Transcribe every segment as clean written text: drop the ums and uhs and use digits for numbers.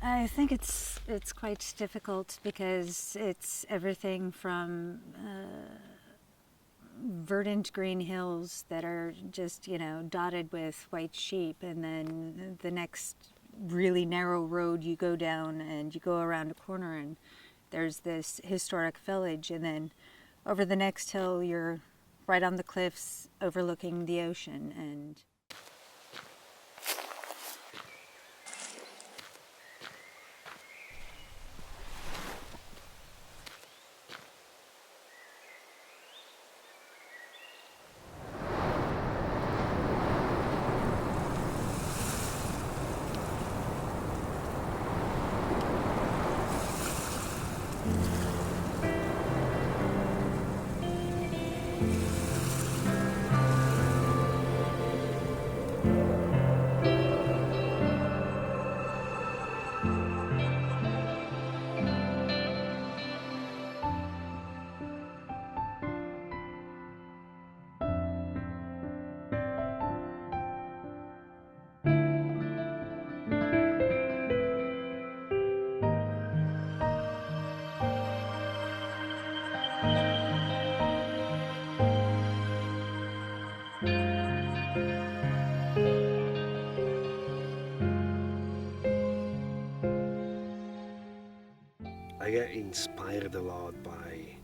I think it's quite difficult because it's everything from verdant green hills that are just, dotted with white sheep, and then the next really narrow road you go down and you go around a corner and there's this historic village, and then over the next hill you're right on the cliffs overlooking the ocean. And I get inspired a lot by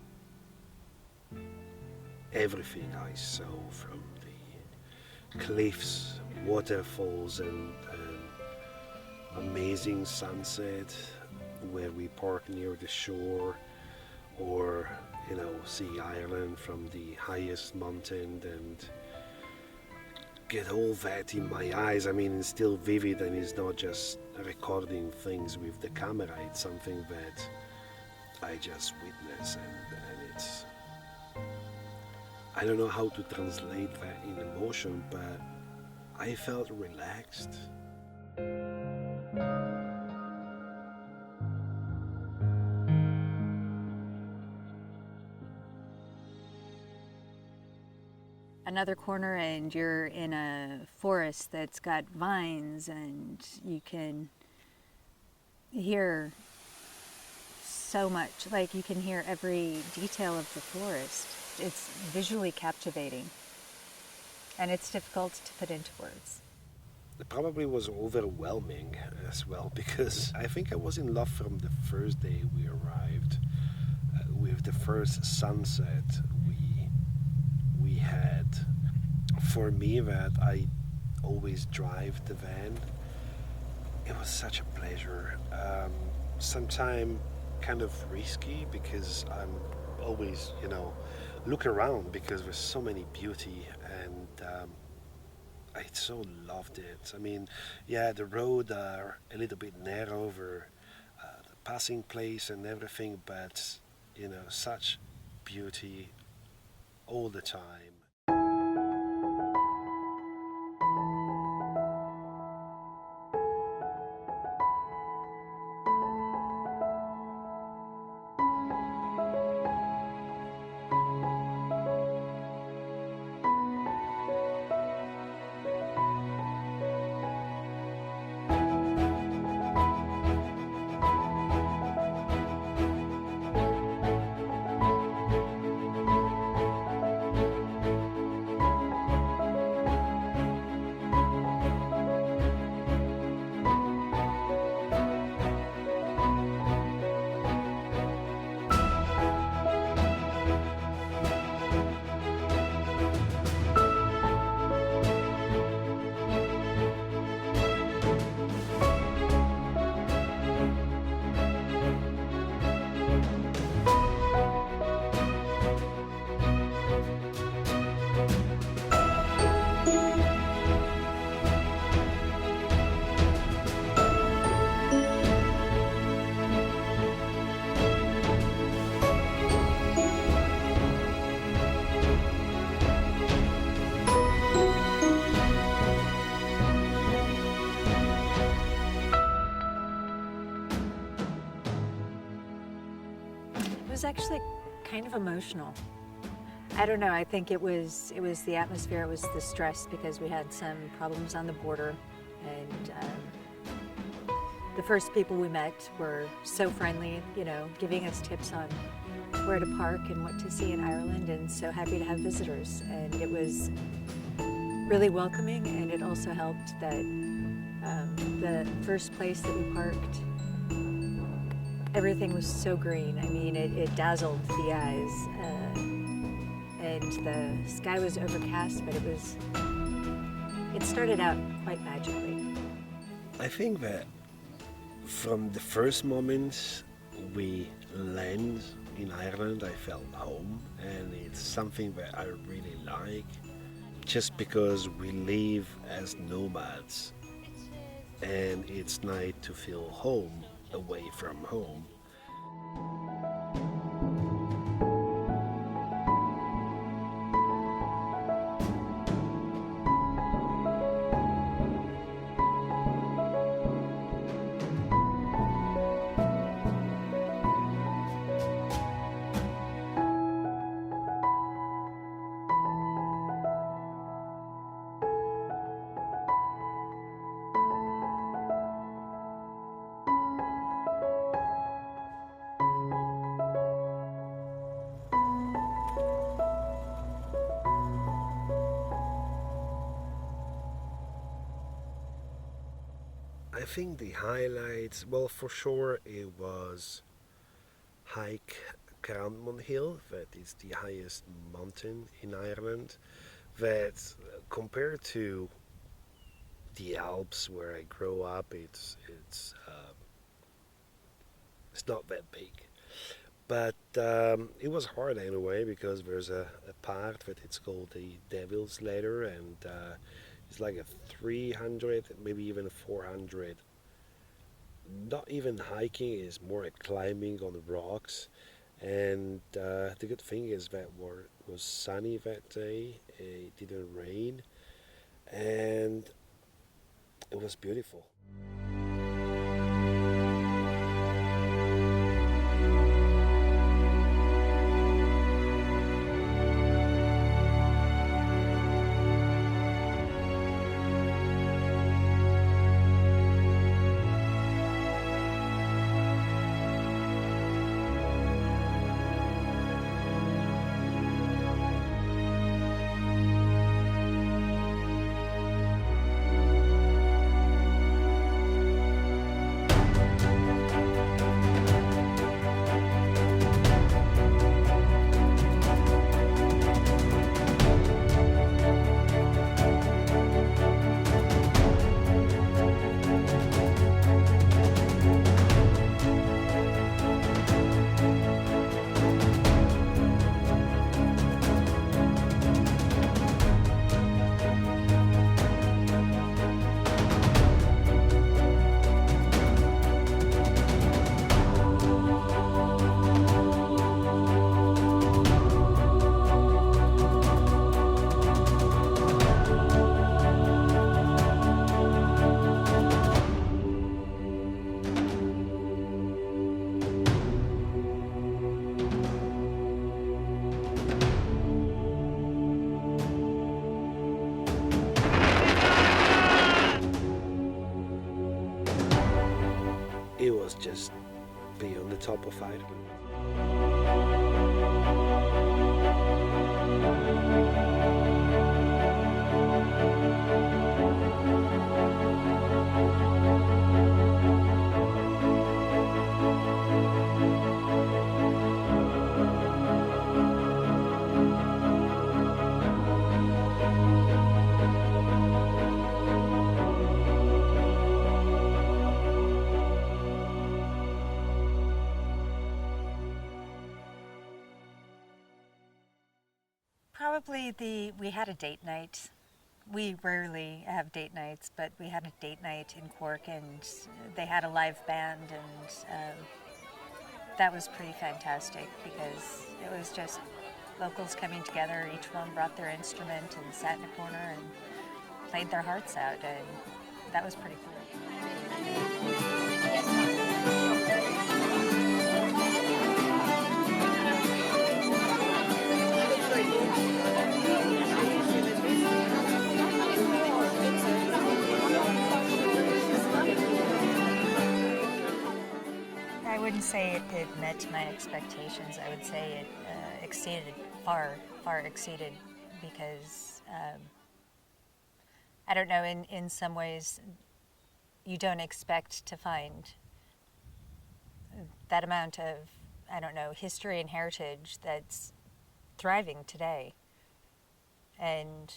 everything I saw, from the cliffs, waterfalls, and amazing sunset where we park near the shore, or see Ireland from the highest mountain, and get all that in my eyes. I mean, it's still vivid, and it's not just recording things with the camera. It's something that I just witness, and it's, I don't know how to translate that in emotion, but I felt relaxed. another corner and you're in a forest that's got vines, and you can hear so much, like you can hear every detail of the forest. It's visually captivating, and it's difficult to put into words. It probably was overwhelming as well, because I think I was in love from the first day we arrived. With the first sunset we had. For me, that I always drive the van, it was such a pleasure. Sometimes kind of risky, because I'm always, look around, because there's so many beauty, and I so loved it. I mean, yeah, the road are a little bit narrow over the passing place and everything, but such beauty all the time. Was actually kind of emotional. I don't know, I think it was the atmosphere, it was the stress, because we had some problems on the border, and The first people we met were so friendly, giving us tips on where to park and what to see in Ireland, and so happy to have visitors. And it was really welcoming, and it also helped that the first place that we parked, everything was so green. I mean, it dazzled the eyes, and the sky was overcast, but it started out quite magically. I think that from the first moment we land in Ireland, I felt home, and it's something that I really like, just because we live as nomads, and it's nice to feel home away from home. I think the highlights, well, for sure, it was hike Cranmon Hill, that is the highest mountain in Ireland. That compared to the Alps where I grew up, it's not that big. But it was hard anyway, because there's a part that it's called the Devil's Ladder, and it's like a 300, maybe even 400. Not even hiking, is more a climbing on the rocks. And the good thing is that it was sunny that day. It didn't rain, and it was beautiful. It was just be on the top of Ireland. Probably we had a date night. We rarely have date nights, but we had a date night in Cork, and they had a live band, and that was pretty fantastic, because it was just locals coming together. Each one brought their instrument and sat in a corner and played their hearts out, and that was pretty cool. wouldn't say it met my expectations. I would say it exceeded, far exceeded, because I don't know, in some ways you don't expect to find that amount of, I don't know, history and heritage that's thriving today. And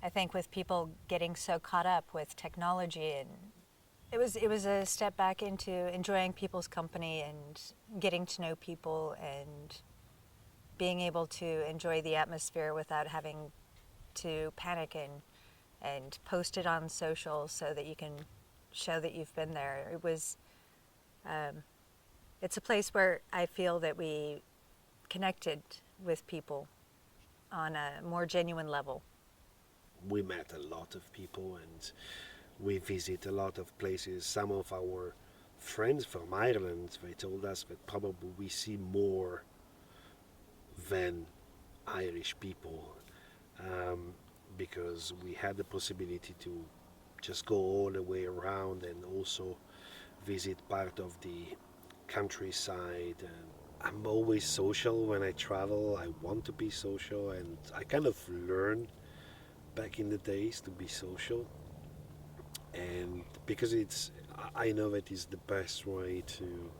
I think with people getting so caught up with technology, and it was a step back into enjoying people's company and getting to know people and being able to enjoy the atmosphere without having to panic and post it on social so that you can show that you've been there. It was, it's a place where I feel that we connected with people on a more genuine level. We met a lot of people and we visit a lot of places. Some of our friends from Ireland, they told us that probably we see more than Irish people, because we had the possibility to just go all the way around and also visit part of the countryside. And I'm always social when I travel. I want to be social, and I kind of learned back in the days to be social. And because I know that it's the best way to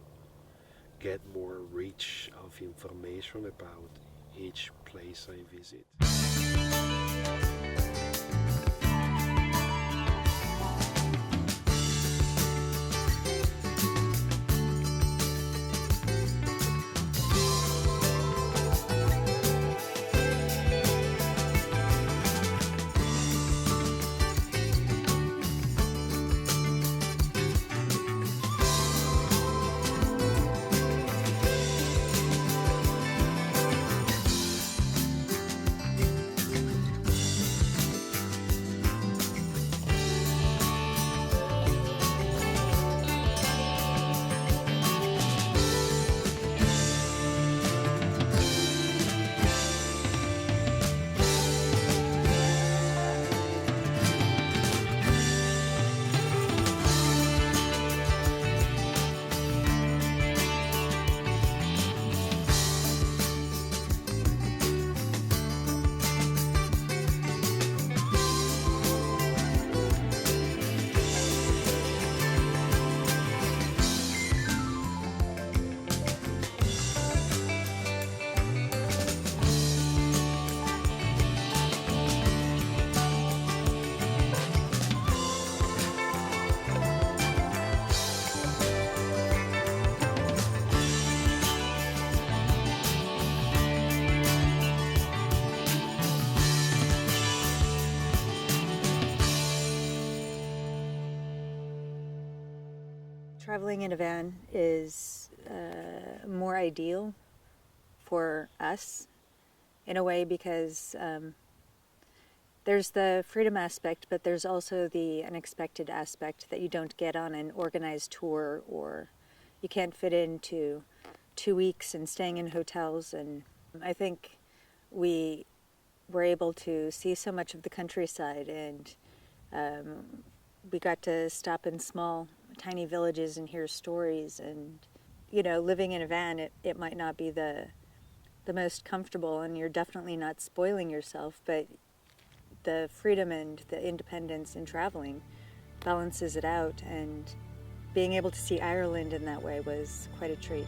get more reach of information about each place I visit. Traveling in a van is more ideal for us in a way because there's the freedom aspect, but there's also the unexpected aspect that you don't get on an organized tour, or you can't fit into 2 weeks and staying in hotels. And I think we were able to see so much of the countryside, and we got to stop in small, tiny villages and hear stories. And, you know, living in a van, it might not be the most comfortable, and you're definitely not spoiling yourself, but the freedom and the independence in traveling balances it out, and being able to see Ireland in that way was quite a treat.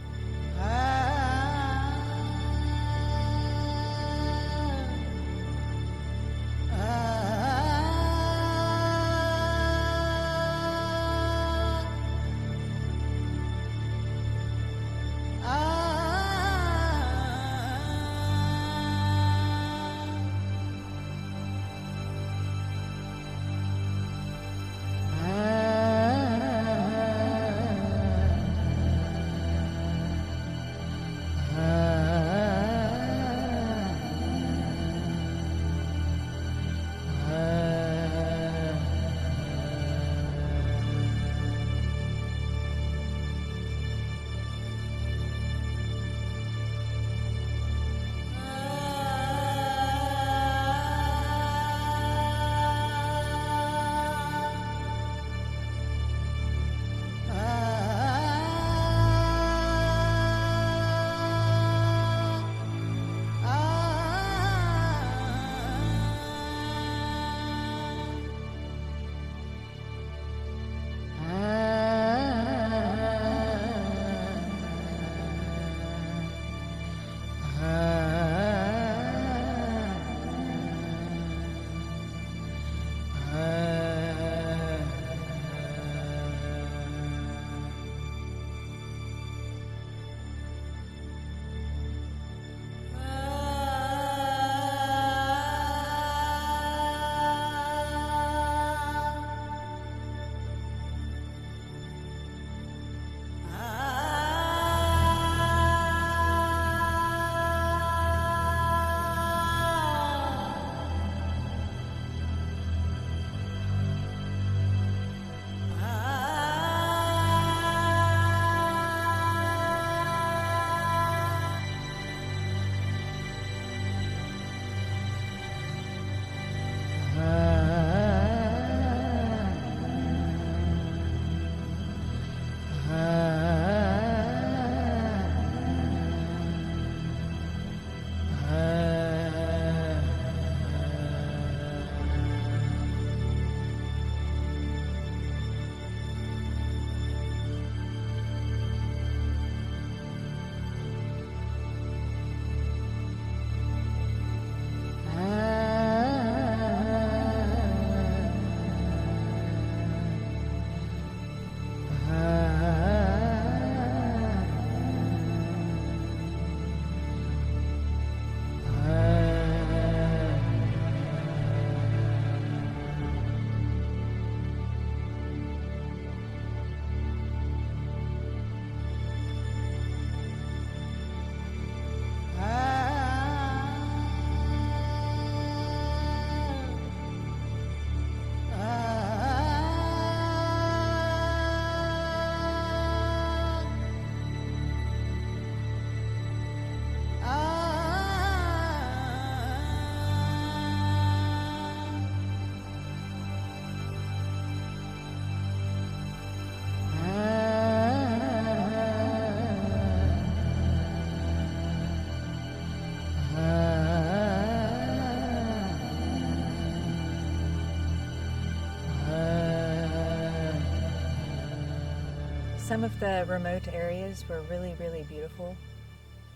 Some of the remote areas were really, really beautiful.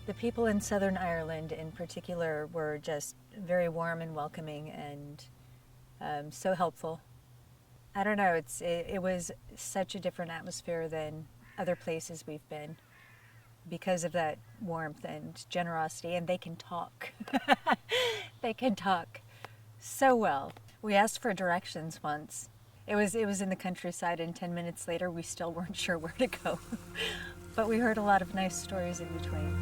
The people in Southern Ireland in particular were just very warm and welcoming and so helpful. I don't know, it was such a different atmosphere than other places we've been because of that warmth and generosity, and they can talk. They can talk so well. We asked for directions once. It was in the countryside, and 10 minutes later we still weren't sure where to go. But we heard a lot of nice stories in between.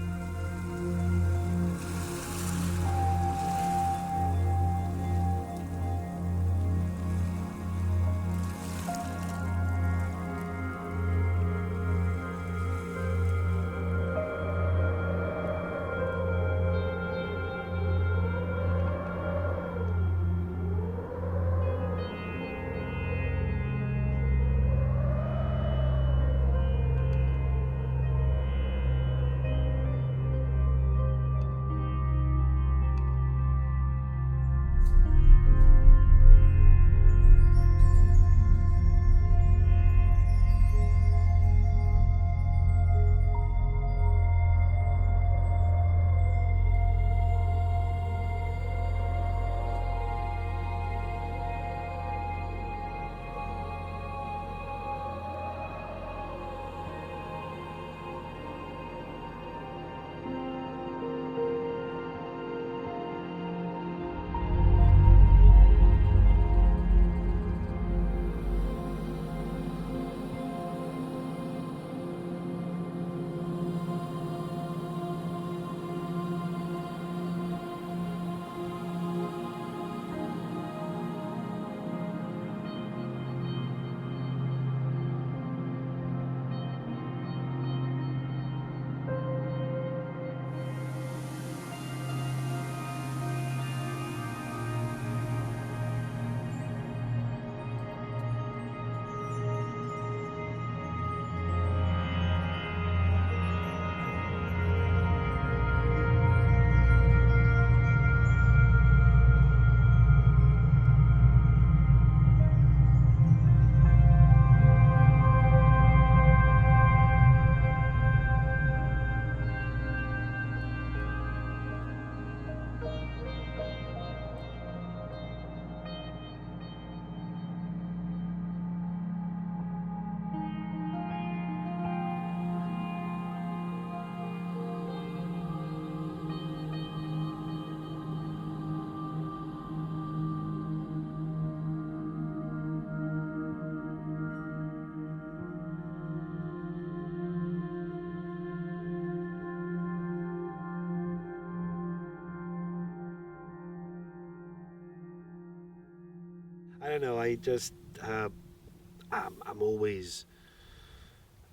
I don't know. I just I'm always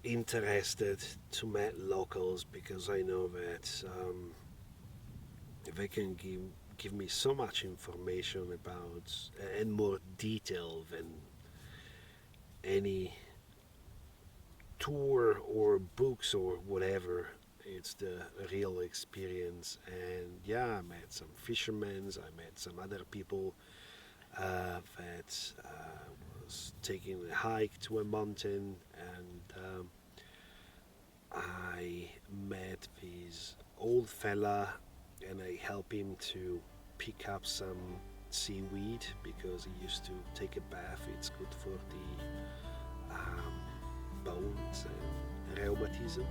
interested to meet locals because I know that they can give me so much information about and more detail than any tour or books or whatever. It's the real experience. And yeah, I met some fishermen. I met some other people that was taking a hike to a mountain, and I met this old fella, and I helped him to pick up some seaweed because he used to take a bath. It's good for the bones and rheumatism.